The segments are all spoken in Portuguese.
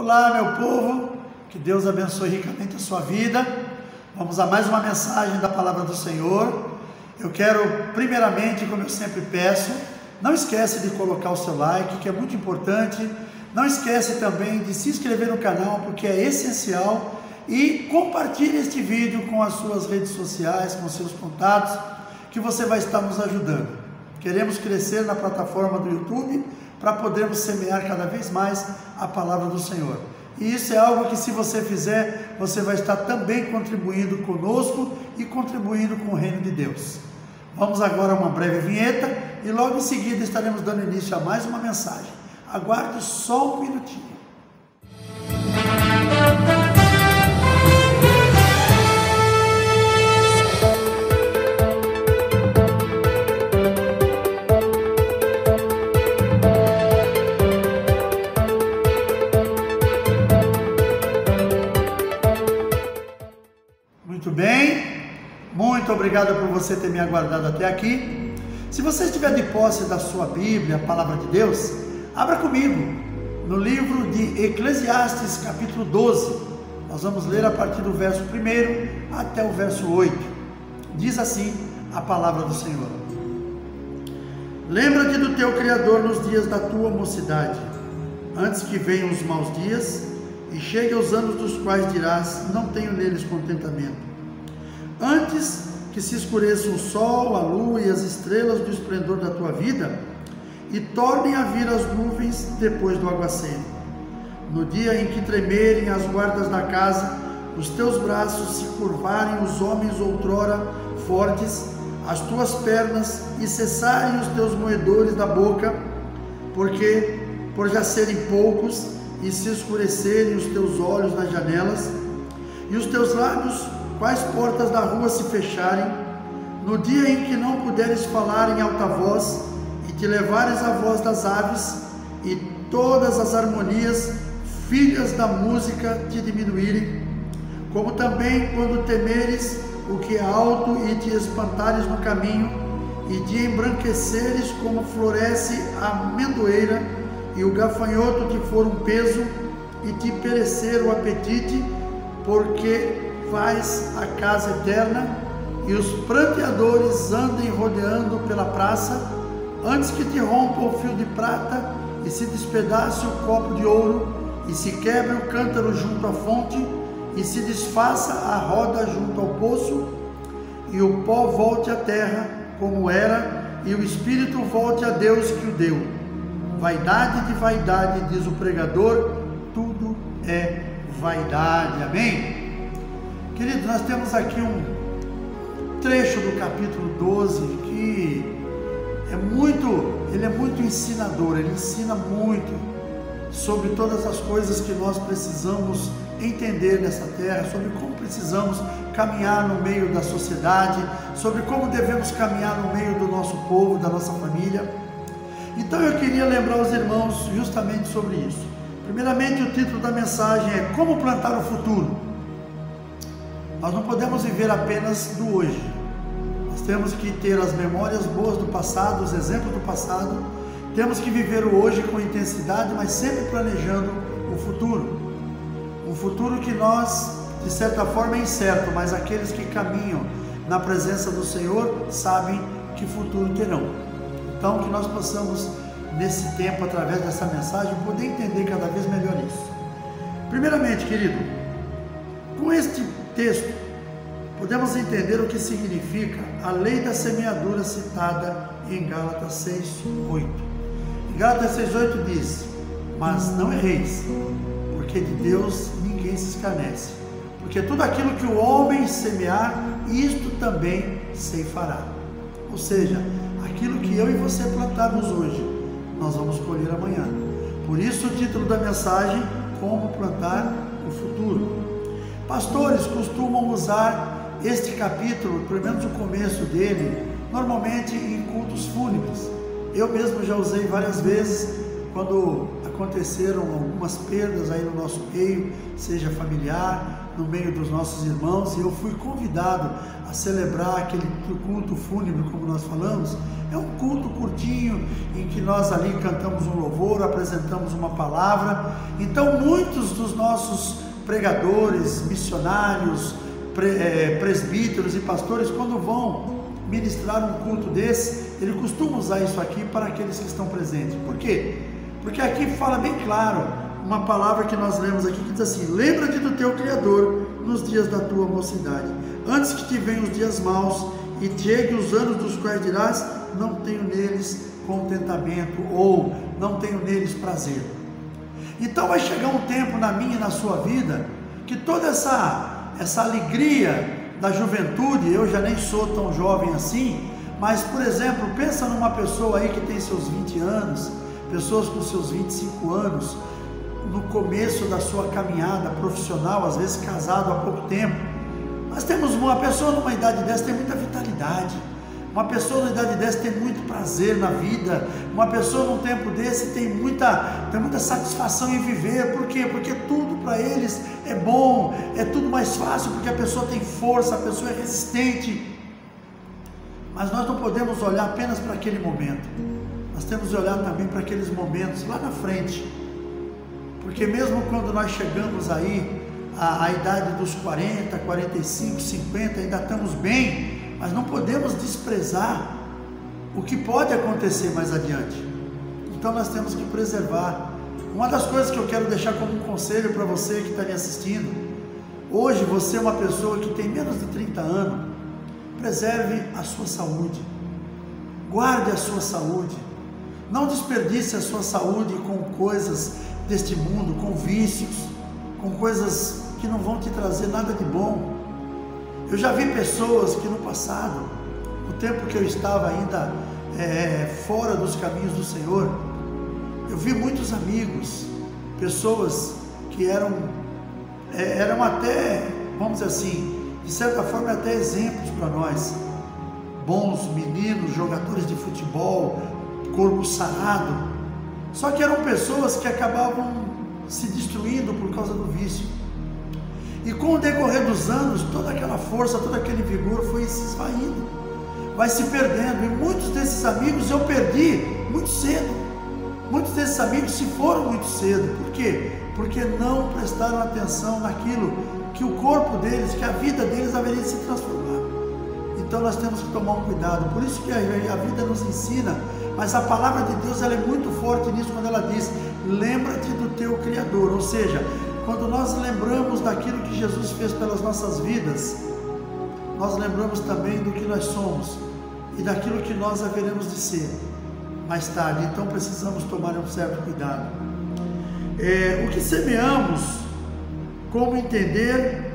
Olá, meu povo, que Deus abençoe ricamente a sua vida. Vamos a mais uma mensagem da palavra do Senhor. Eu quero, primeiramente, como eu sempre peço, não esquece de colocar o seu like, que é muito importante. Não esquece também de se inscrever no canal, porque é essencial. E compartilhe este vídeo com as suas redes sociais, com seus contatos, que você vai estar nos ajudando. Queremos crescer na plataforma do YouTube para podermos semear cada vez mais a palavra do Senhor. E isso é algo que, se você fizer, você vai estar também contribuindo conosco e contribuindo com o reino de Deus. Vamos agora a uma breve vinheta e logo em seguida estaremos dando início a mais uma mensagem. Aguarde só um minutinho. Muito bem, muito obrigado por você ter me aguardado até aqui. Se você estiver de posse da sua Bíblia, a Palavra de Deus, abra comigo no livro de Eclesiastes, capítulo 12. Nós vamos ler a partir do verso 1 até o verso 8. Diz assim a Palavra do Senhor: Lembra-te do teu Criador nos dias da tua mocidade, antes que venham os maus dias e cheguem os anos dos quais dirás: não tenho neles contentamento. Antes que se escureça o sol, a lua e as estrelas do esplendor da tua vida, e tornem a vir as nuvens depois do aguaceiro. No dia em que tremerem as guardas da casa, os teus braços se curvarem os homens outrora fortes, as tuas pernas, e cessarem os teus moedores da boca, porque, por já serem poucos, e se escurecerem os teus olhos nas janelas, e os teus lábios, quais portas da rua se fecharem, no dia em que não puderes falar em alta voz, e te levares a voz das aves, e todas as harmonias, filhas da música, te diminuírem, como também quando temeres o que é alto, e te espantares no caminho, e te embranqueceres como floresce a amendoeira, e o gafanhoto te for um peso, e te perecer o apetite, porque vais à casa eterna, e os pranteadores andem rodeando pela praça, antes que te rompa o fio de prata, e se despedace o copo de ouro, e se quebre o cântaro junto à fonte, e se desfaça a roda junto ao poço, e o pó volte à terra como era, e o espírito volte a Deus que o deu. Vaidade de vaidade, diz o pregador, tudo é vaidade. Amém? Queridos, nós temos aqui um trecho do capítulo 12 que ele é muito ensinador. Ele ensina muito sobre todas as coisas que nós precisamos entender nessa terra, sobre como precisamos caminhar no meio da sociedade, sobre como devemos caminhar no meio do nosso povo, da nossa família. Então eu queria lembrar os irmãos justamente sobre isso. Primeiramente, o título da mensagem é Como Plantar o Futuro. Nós não podemos viver apenas do hoje. Nós temos que ter as memórias boas do passado, os exemplos do passado. Temos que viver o hoje com intensidade, mas sempre planejando o futuro. Um futuro que nós, de certa forma, é incerto, mas aqueles que caminham na presença do Senhor sabem que futuro terão. Então, que nós possamos, nesse tempo, através dessa mensagem, poder entender cada vez melhor isso. Primeiramente, querido, com este texto, podemos entender o que significa a lei da semeadura citada em Gálatas 6:8. Em Gálatas 6:8 diz: Mas não erreis, porque de Deus ninguém se escarnece, porque tudo aquilo que o homem semear, isto também ceifará. Ou seja, aquilo que eu e você plantarmos hoje, nós vamos colher amanhã. Por isso o título da mensagem, Como Plantar o Futuro. Pastores costumam usar este capítulo, pelo menos o começo dele, normalmente em cultos fúnebres. Eu mesmo já usei várias vezes, quando aconteceram algumas perdas aí no nosso meio, seja familiar, no meio dos nossos irmãos, e eu fui convidado a celebrar aquele culto fúnebre, como nós falamos. É um culto curtinho, em que nós ali cantamos um louvor, apresentamos uma palavra. Então muitos dos nossos pregadores, missionários, presbíteros e pastores, quando vão ministrar um culto desse, ele costuma usar isso aqui para aqueles que estão presentes. Por quê? Porque aqui fala bem claro, uma palavra que nós lemos aqui, que diz assim: lembra-te do teu Criador nos dias da tua mocidade, antes que te venham os dias maus e chegue os anos dos quais dirás, não tenho neles contentamento, ou não tenho neles prazer. Então vai chegar um tempo na minha e na sua vida, que toda essa alegria da juventude, eu já nem sou tão jovem assim, mas, por exemplo, pensa numa pessoa aí que tem seus 20 anos, pessoas com seus 25 anos, no começo da sua caminhada profissional, às vezes casado há pouco tempo. Nós temos uma pessoa numa idade dessa tem muita vitalidade, uma pessoa numa idade dessa tem muito prazer na vida, uma pessoa num tempo desse tem muita satisfação em viver. Por quê? Porque tudo para eles é bom, é tudo mais fácil, porque a pessoa tem força, a pessoa é resistente. Mas nós não podemos olhar apenas para aquele momento, nós temos que olhar também para aqueles momentos lá na frente, porque mesmo quando nós chegamos aí à idade dos 40, 45, 50, ainda estamos bem, mas não podemos desprezar o que pode acontecer mais adiante. Então nós temos que preservar. Uma das coisas que eu quero deixar como um conselho para você que está me assistindo, hoje você é uma pessoa que tem menos de 30 anos, preserve a sua saúde, guarde a sua saúde, não desperdice a sua saúde com coisas deste mundo, com vícios, com coisas que não vão te trazer nada de bom. Eu já vi pessoas que no passado, no tempo que eu estava ainda fora dos caminhos do Senhor, eu vi muitos amigos, pessoas que eram até, vamos dizer assim, de certa forma até exemplos para nós, bons meninos, jogadores de futebol, corpo sarado, só que eram pessoas que acabavam se destruindo por causa do vício. E com o decorrer dos anos, toda aquela força, todo aquele vigor foi se esvaindo, vai se perdendo. E muitos desses amigos eu perdi muito cedo. Muitos desses amigos se foram muito cedo. Por quê? Porque não prestaram atenção naquilo que o corpo deles, que a vida deles haveria de se transformar. Então nós temos que tomar um cuidado. Por isso que a vida nos ensina, mas a palavra de Deus ela é muito forte nisso, quando ela diz: lembra-te do teu Criador. Ou seja, quando nós lembramos daquilo que Jesus fez pelas nossas vidas, nós lembramos também do que nós somos e daquilo que nós haveremos de ser mais tarde. Então precisamos tomar um certo cuidado. O que semeamos, como entender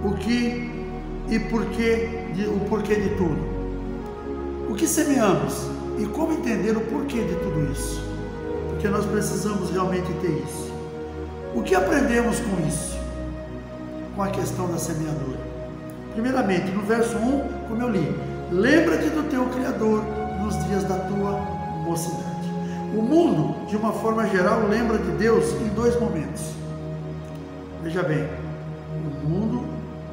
o que e o porquê de tudo. O que semeamos e como entender o porquê de tudo isso, porque nós precisamos realmente ter isso. O que aprendemos com isso? Com a questão da semeadura. Primeiramente, no verso 1, como eu li: lembra-te do teu Criador nos dias da tua mocidade. O mundo, de uma forma geral, lembra de Deus em dois momentos. Veja bem, o mundo,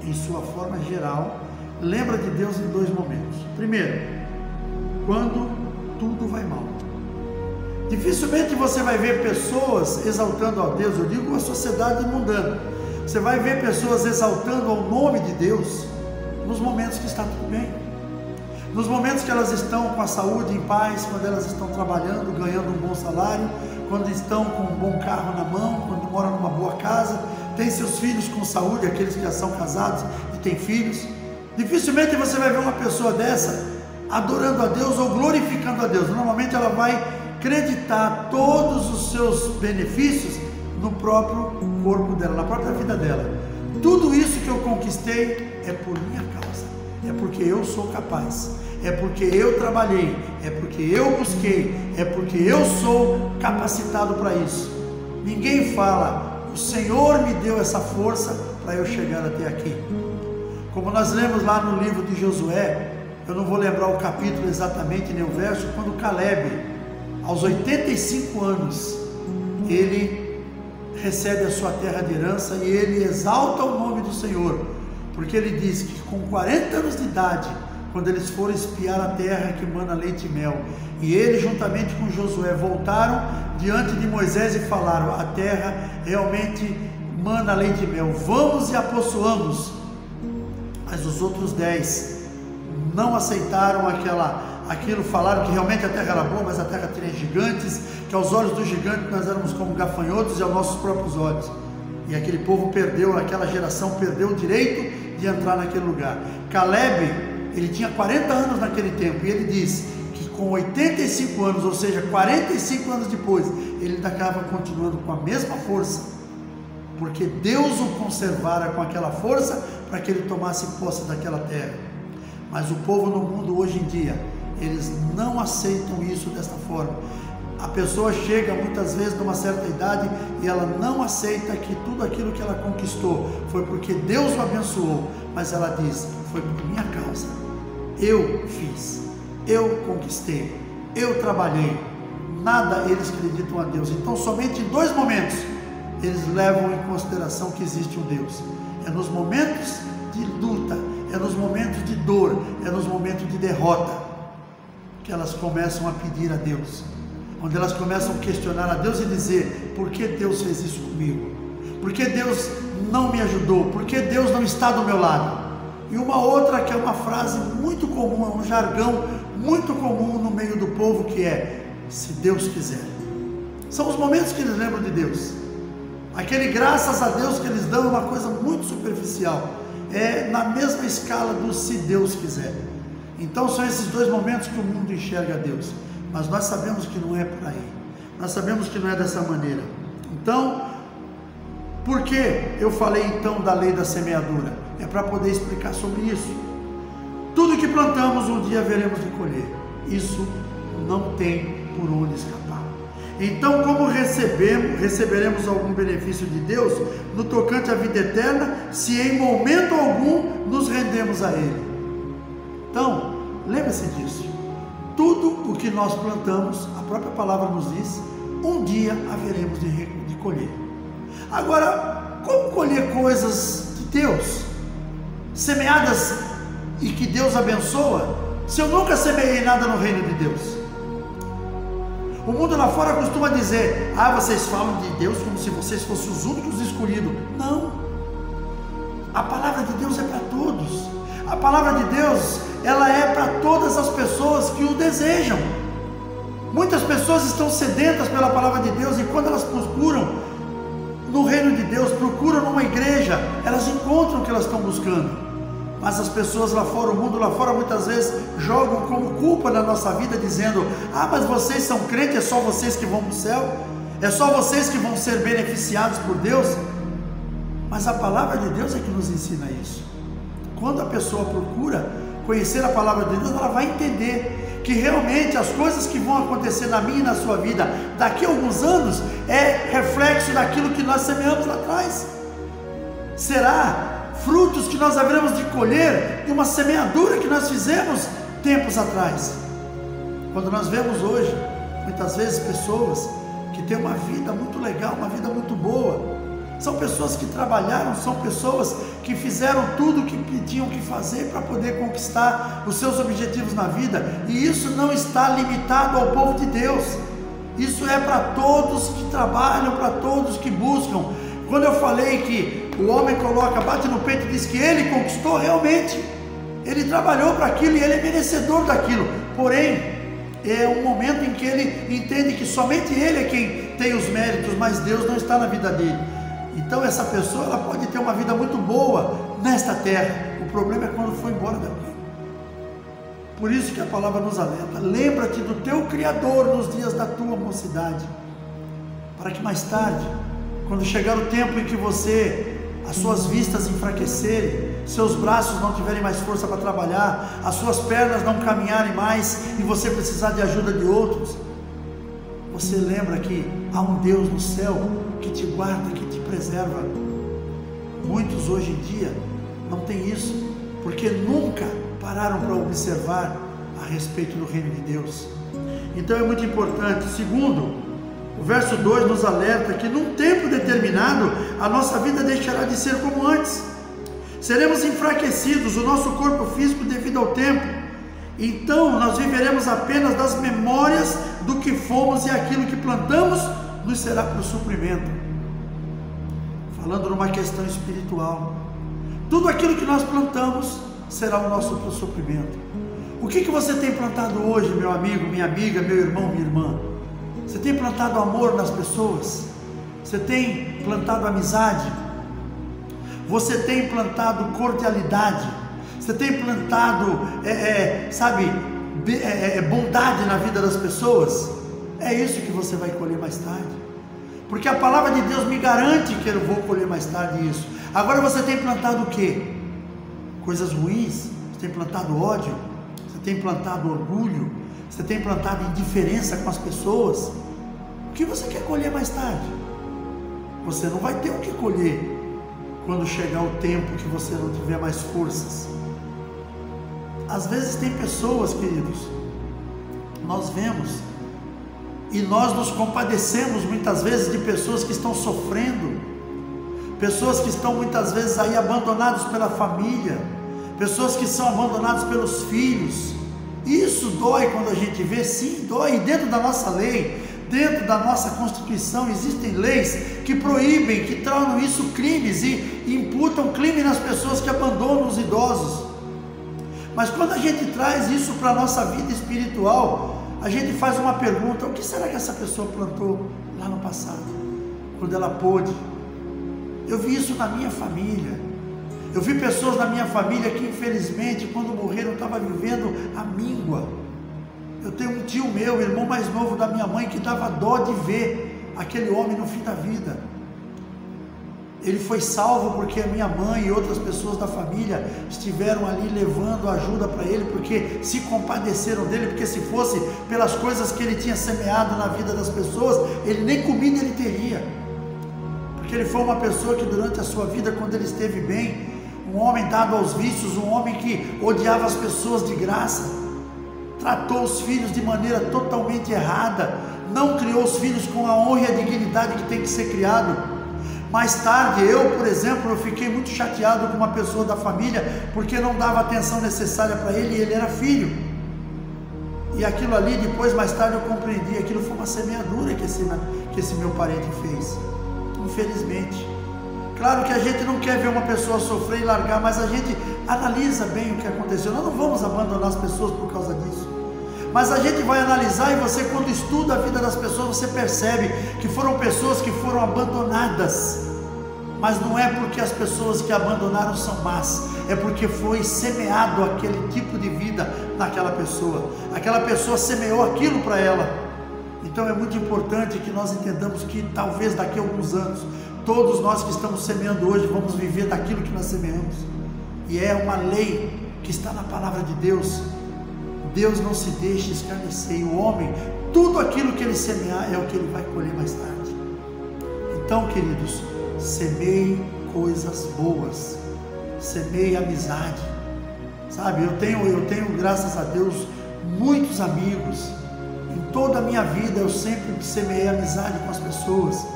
em sua forma geral, lembra de Deus em dois momentos. Primeiro, quando tudo vai mal. Dificilmente você vai ver pessoas exaltando a Deus, eu digo a sociedade mundana. Você vai ver pessoas exaltando ao nome de Deus nos momentos que está tudo bem, nos momentos que elas estão com a saúde em paz, quando elas estão trabalhando, ganhando um bom salário, quando estão com um bom carro na mão, quando moram numa boa casa, têm seus filhos com saúde, aqueles que já são casados e têm filhos. Dificilmente você vai ver uma pessoa dessa adorando a Deus ou glorificando a Deus. Normalmente ela vai acreditar todos os seus benefícios no próprio corpo dela, na própria vida dela. Tudo isso que eu conquistei é por minha causa, é porque eu sou capaz, é porque eu trabalhei, é porque eu busquei, é porque eu sou capacitado para isso. Ninguém fala: o Senhor me deu essa força para eu chegar até aqui. Como nós lemos lá no livro de Josué, eu não vou lembrar o capítulo exatamente nem o verso, quando Caleb, aos 85 anos, ele recebe a sua terra de herança e ele exalta o nome do Senhor, porque ele diz que com 40 anos de idade, quando eles foram espiar a terra que mana leite e mel. E ele, juntamente com Josué, voltaram diante de Moisés e falaram: a terra realmente mana leite e mel, vamos e a possuamos. Mas os outros 10 não aceitaram aquilo, falaram que realmente a terra era boa, mas a terra tinha gigantes, que aos olhos dos gigantes nós éramos como gafanhotos e aos nossos próprios olhos. E aquele povo perdeu, aquela geração perdeu o direito de entrar naquele lugar. Caleb, ele tinha 40 anos naquele tempo, e ele diz que com 85 anos, ou seja, 45 anos depois, ele ainda estava continuando com a mesma força, porque Deus o conservara com aquela força para que ele tomasse posse daquela terra. Mas o povo no mundo hoje em dia, eles não aceitam isso desta forma. A pessoa chega muitas vezes numa certa idade e ela não aceita que tudo aquilo que ela conquistou foi porque Deus o abençoou, mas ela diz: foi por minha causa, eu fiz, eu conquistei, eu trabalhei. Nada eles acreditam a Deus. Então somente em 2 momentos eles levam em consideração que existe um Deus: é nos momentos de luta, é nos momentos de dor, é nos momentos de derrota que elas começam a pedir a Deus, onde elas começam a questionar a Deus e dizer: por que Deus fez isso comigo? Por que Deus não me ajudou? Por que Deus não está do meu lado? E uma outra que é uma frase muito comum, é um jargão muito comum no meio do povo, que é: se Deus quiser. São os momentos que eles lembram de Deus. Aquele graças a Deus que eles dão é uma coisa muito superficial, é na mesma escala do se Deus quiser. Então são esses 2 momentos que o mundo enxerga a Deus, mas nós sabemos que não é por aí, nós sabemos que não é dessa maneira. Então, por que eu falei então da lei da semeadura? É para poder explicar sobre isso. Tudo que plantamos um dia veremos de colher, isso não tem por onde escapar. Então, como receberemos algum benefício de Deus no tocante à vida eterna, se em momento algum nos rendemos a Ele? Então, lembre-se disso. Tudo o que nós plantamos, a própria palavra nos diz, um dia haveremos de colher. Agora, como colher coisas de Deus, semeadas e que Deus abençoa, se eu nunca semeei nada no reino de Deus? O mundo lá fora costuma dizer: ah, vocês falam de Deus como se vocês fossem os únicos escolhidos. Não, a palavra de Deus é para todos. A palavra de Deus, ela é para todas as pessoas que o desejam. Muitas pessoas estão sedentas pela palavra de Deus, e quando elas procuram no reino de Deus, procuram numa igreja, elas encontram o que elas estão buscando. Mas as pessoas lá fora, o mundo lá fora, muitas vezes jogam como culpa na nossa vida, dizendo: ah, mas vocês são crentes, é só vocês que vão para o céu, é só vocês que vão ser beneficiados por Deus. Mas a palavra de Deus é que nos ensina isso. Quando a pessoa procura conhecer a palavra de Deus, ela vai entender que realmente as coisas que vão acontecer na minha e na sua vida daqui a alguns anos é reflexo daquilo que nós semeamos lá atrás. Será frutos que nós haveremos de colher de uma semeadura que nós fizemos tempos atrás. Quando nós vemos hoje, muitas vezes, pessoas que têm uma vida muito legal, uma vida muito boa, são pessoas que trabalharam, são pessoas que fizeram tudo o que tinham que fazer para poder conquistar os seus objetivos na vida, e isso não está limitado ao povo de Deus. Isso é para todos que trabalham, para todos que buscam. Quando eu falei que o homem bate no peito e diz que ele conquistou, realmente, ele trabalhou para aquilo e ele é merecedor daquilo. Porém, é um momento em que ele entende que somente ele é quem tem os méritos, mas Deus não está na vida dele. Então essa pessoa, ela pode ter uma vida muito boa nesta terra, o problema é quando for embora daqui. Por isso que a palavra nos alerta: lembra-te do teu Criador nos dias da tua mocidade, para que mais tarde, quando chegar o tempo em que as suas vistas enfraquecerem, seus braços não tiverem mais força para trabalhar, as suas pernas não caminharem mais e você precisar de ajuda de outros, você lembra que há um Deus no céu que te guarda, que te preserva. Muitos hoje em dia não têm isso, porque nunca pararam para observar a respeito do reino de Deus. Então é muito importante. Segundo, o verso 2 nos alerta que num tempo determinado a nossa vida deixará de ser como antes. Seremos enfraquecidos, o nosso corpo físico, devido ao tempo, Então nós viveremos apenas das memórias do que fomos, e aquilo que plantamos nos será para o suprimento. Falando numa questão espiritual, tudo aquilo que nós plantamos será o nosso suprimento. O que você tem plantado hoje, meu amigo, minha amiga, meu irmão, minha irmã? Você tem plantado amor nas pessoas? Você tem plantado amizade? Você tem plantado cordialidade? Você tem plantado, bondade na vida das pessoas? É isso que você vai colher mais tarde, porque a palavra de Deus me garante que eu vou colher mais tarde isso. Agora você tem plantado o quê? Coisas ruins? Você tem plantado ódio? Você tem plantado orgulho? Você tem plantado indiferença com as pessoas? O que você quer colher mais tarde? Você não vai ter o que colher quando chegar o tempo que você não tiver mais forças. Às vezes tem pessoas, queridos, nós vemos e nós nos compadecemos muitas vezes de pessoas que estão sofrendo, pessoas que estão muitas vezes aí abandonadas pela família, pessoas que são abandonadas pelos filhos. Isso dói quando a gente vê, sim, dói. E dentro da nossa lei, dentro da nossa Constituição, existem leis que proíbem, que tornam isso crimes e imputam crime nas pessoas que abandonam os idosos. Mas quando a gente traz isso para a nossa vida espiritual, a gente faz uma pergunta: o que será que essa pessoa plantou lá no passado, quando ela pôde? Eu vi isso na minha família. Eu vi pessoas na minha família que infelizmente quando morreram estavam vivendo a míngua. Eu tenho um tio meu, irmão mais novo da minha mãe, que dava dó de ver aquele homem no fim da vida. Ele foi salvo porque a minha mãe e outras pessoas da família estiveram ali levando ajuda para ele, porque se compadeceram dele, porque se fosse pelas coisas que ele tinha semeado na vida das pessoas, ele nem comida ele teria. Porque ele foi uma pessoa que durante a sua vida, quando ele esteve bem, um homem dado aos vícios, um homem que odiava as pessoas de graça, tratou os filhos de maneira totalmente errada, não criou os filhos com a honra e a dignidade que tem que ser criado. Mais tarde, eu, por exemplo, eu fiquei muito chateado com uma pessoa da família, porque não dava a atenção necessária para ele, e ele era filho. E aquilo ali, depois, mais tarde, eu compreendi, aquilo foi uma semeadura que esse meu parente fez, infelizmente. Claro que a gente não quer ver uma pessoa sofrer e largar, mas a gente analisa bem o que aconteceu. Nós não vamos abandonar as pessoas por causa disso, mas a gente vai analisar, e você, quando estuda a vida das pessoas, você percebe que foram pessoas que foram abandonadas. Mas não é porque as pessoas que abandonaram são más, é porque foi semeado aquele tipo de vida naquela pessoa. Aquela pessoa semeou aquilo para ela. Então é muito importante que nós entendamos que talvez daqui a alguns anos, todos nós que estamos semeando hoje vamos viver daquilo que nós semeamos. E é uma lei que está na palavra de Deus. Deus não se deixa escarnecer, e o homem, tudo aquilo que ele semear é o que ele vai colher mais tarde. Então, queridos, semeie coisas boas, semeie amizade, sabe? Eu tenho, graças a Deus, muitos amigos. Em toda a minha vida eu sempre semeei amizade com as pessoas.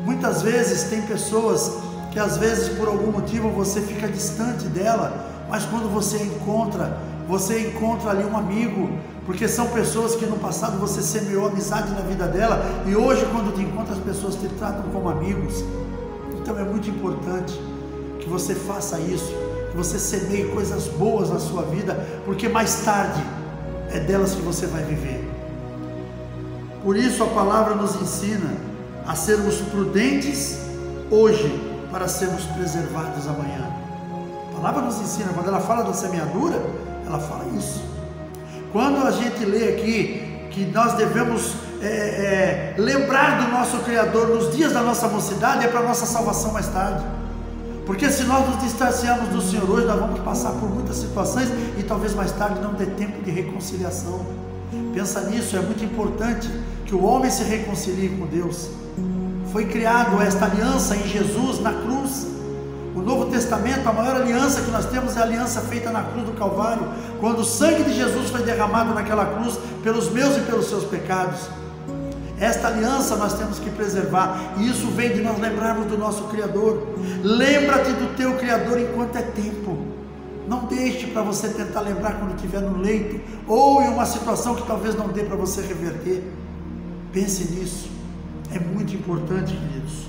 Muitas vezes tem pessoas que às vezes por algum motivo você fica distante dela, mas quando você encontra ali um amigo, porque são pessoas que no passado você semeou amizade na vida dela, e hoje quando te encontra as pessoas te tratam como amigos. Então é muito importante que você faça isso, que você semeie coisas boas na sua vida, porque mais tarde é delas que você vai viver. Por isso a palavra nos ensina a sermos prudentes hoje, para sermos preservados amanhã. A palavra nos ensina, quando ela fala da semeadura, ela fala isso. Quando a gente lê aqui que nós devemos lembrar do nosso Criador nos dias da nossa mocidade, é para a nossa salvação mais tarde. Porque se nós nos distanciarmos do Senhor hoje, nós vamos passar por muitas situações e talvez mais tarde não dê tempo de reconciliação. Pensa nisso, é muito importante que o homem se reconcilie com Deus. Foi criado esta aliança em Jesus na cruz. O Novo Testamento, a maior aliança que nós temos é a aliança feita na cruz do Calvário, quando o sangue de Jesus foi derramado naquela cruz pelos meus e pelos seus pecados. Esta aliança nós temos que preservar, e isso vem de nós lembrarmos do nosso Criador. Lembra-te do teu Criador enquanto é tempo. Não deixe para você tentar lembrar quando estiver no leito, ou em uma situação que talvez não dê para você reverter. Pense nisso, é muito importante, queridos.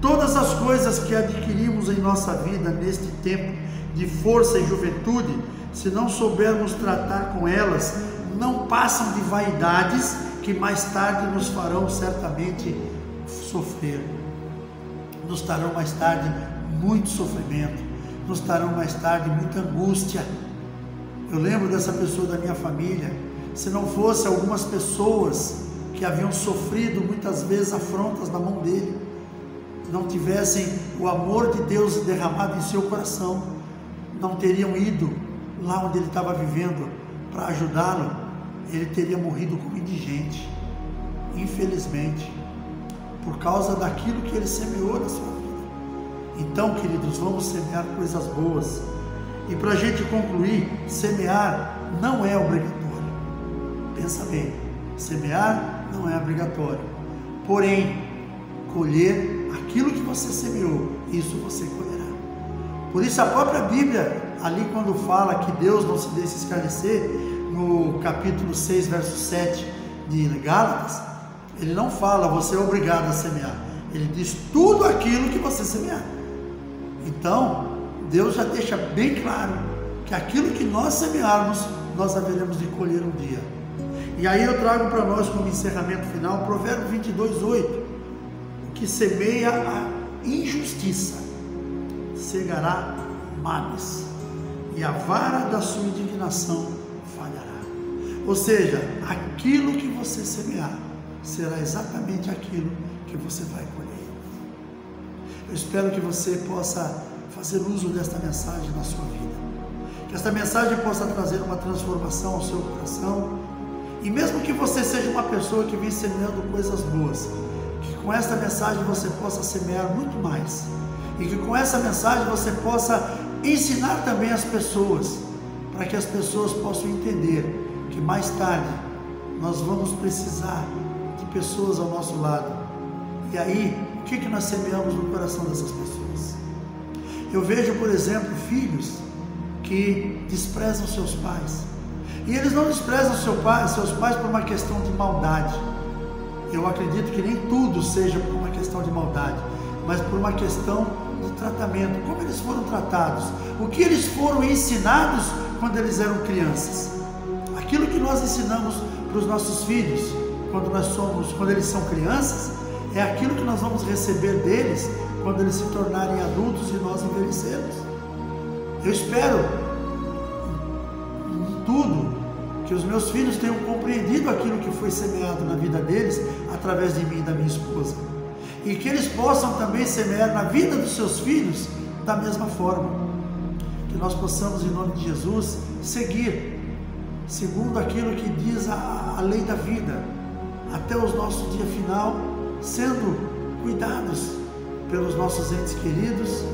Todas as coisas que adquirimos em nossa vida neste tempo de força e juventude, se não soubermos tratar com elas, não passam de vaidades que mais tarde nos farão certamente sofrer. Nos trarão mais tarde muito sofrimento, nos trarão mais tarde muita angústia. Eu lembro dessa pessoa da minha família, se não fosse algumas pessoas que haviam sofrido muitas vezes afrontas na mão dele, não tivessem o amor de Deus derramado em seu coração, não teriam ido lá onde ele estava vivendo para ajudá-lo, ele teria morrido como indigente, infelizmente, por causa daquilo que ele semeou na sua vida. Então, queridos, vamos semear coisas boas. E para a gente concluir, semear não é obrigatório. Pensa bem, semear não é obrigatório. Porém, colher aquilo que você semeou, isso você colherá. Por isso a própria Bíblia, ali quando fala que Deus não se deixa escarnecer, no capítulo 6, verso 7 de Gálatas, ele não fala, você é obrigado a semear. Ele diz tudo aquilo que você semear. Então, Deus já deixa bem claro que aquilo que nós semearmos, nós haveremos de colher um dia. E aí eu trago para nós como encerramento final, Provérbio 22, 8. O que semeia a injustiça, cegará males, e a vara da sua indignação falhará. Ou seja, aquilo que você semear, será exatamente aquilo que você vai colher. Eu espero que você possa fazer uso desta mensagem na sua vida, que esta mensagem possa trazer uma transformação ao seu coração, e mesmo que você seja uma pessoa que vem semeando coisas boas, que com esta mensagem você possa semear muito mais, e que com essa mensagem você possa ensinar também as pessoas, para que as pessoas possam entender que mais tarde nós vamos precisar de pessoas ao nosso lado. E aí, o que nós semeamos no coração dessas pessoas? Eu vejo, por exemplo, filhos que desprezam seus pais, e eles não desprezam seus pais por uma questão de maldade. Eu acredito que nem tudo seja por uma questão de maldade, mas por uma questão de tratamento, como eles foram tratados, o que eles foram ensinados quando eles eram crianças. Aquilo que nós ensinamos para os nossos filhos quando eles são crianças, é aquilo que nós vamos receber deles quando eles se tornarem adultos e nós envelhecermos. Eu espero em tudo que os meus filhos tenham compreendido aquilo que foi semeado na vida deles através de mim e da minha esposa, e que eles possam também semear na vida dos seus filhos da mesma forma. Que nós possamos, em nome de Jesus, seguir segundo aquilo que diz a lei da vida, até o nosso dia final, sendo cuidados pelos nossos entes queridos,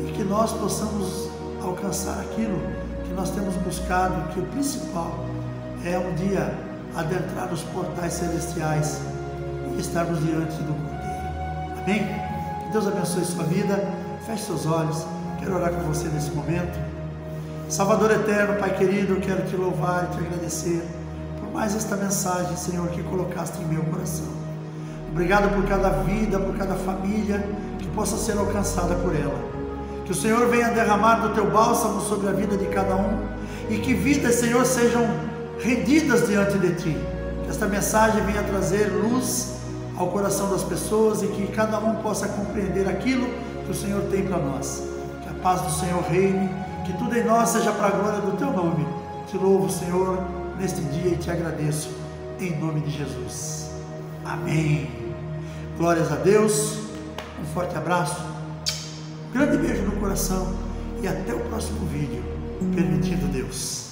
e que nós possamos alcançar aquilo que nós temos buscado, que o principal é um dia adentrar os portais celestiais e estarmos diante do Cordeiro. Amém? Que Deus abençoe sua vida. Feche seus olhos. Quero orar com você nesse momento. Salvador eterno, Pai querido, eu quero te louvar e te agradecer por mais esta mensagem, Senhor, que colocaste em meu coração. Obrigado por cada vida, por cada família que possa ser alcançada por ela. Que o Senhor venha derramar do teu bálsamo sobre a vida de cada um, e que vidas, Senhor, sejam rendidas diante de ti. Que esta mensagem venha trazer luz ao coração das pessoas, e que cada um possa compreender aquilo que o Senhor tem para nós. Que a paz do Senhor reine, que tudo em nós seja para a glória do teu nome. Te louvo, Senhor, neste dia, e te agradeço em nome de Jesus. Amém. Glórias a Deus. Um forte abraço, um grande beijo no coração, e até o próximo vídeo, permitindo Deus.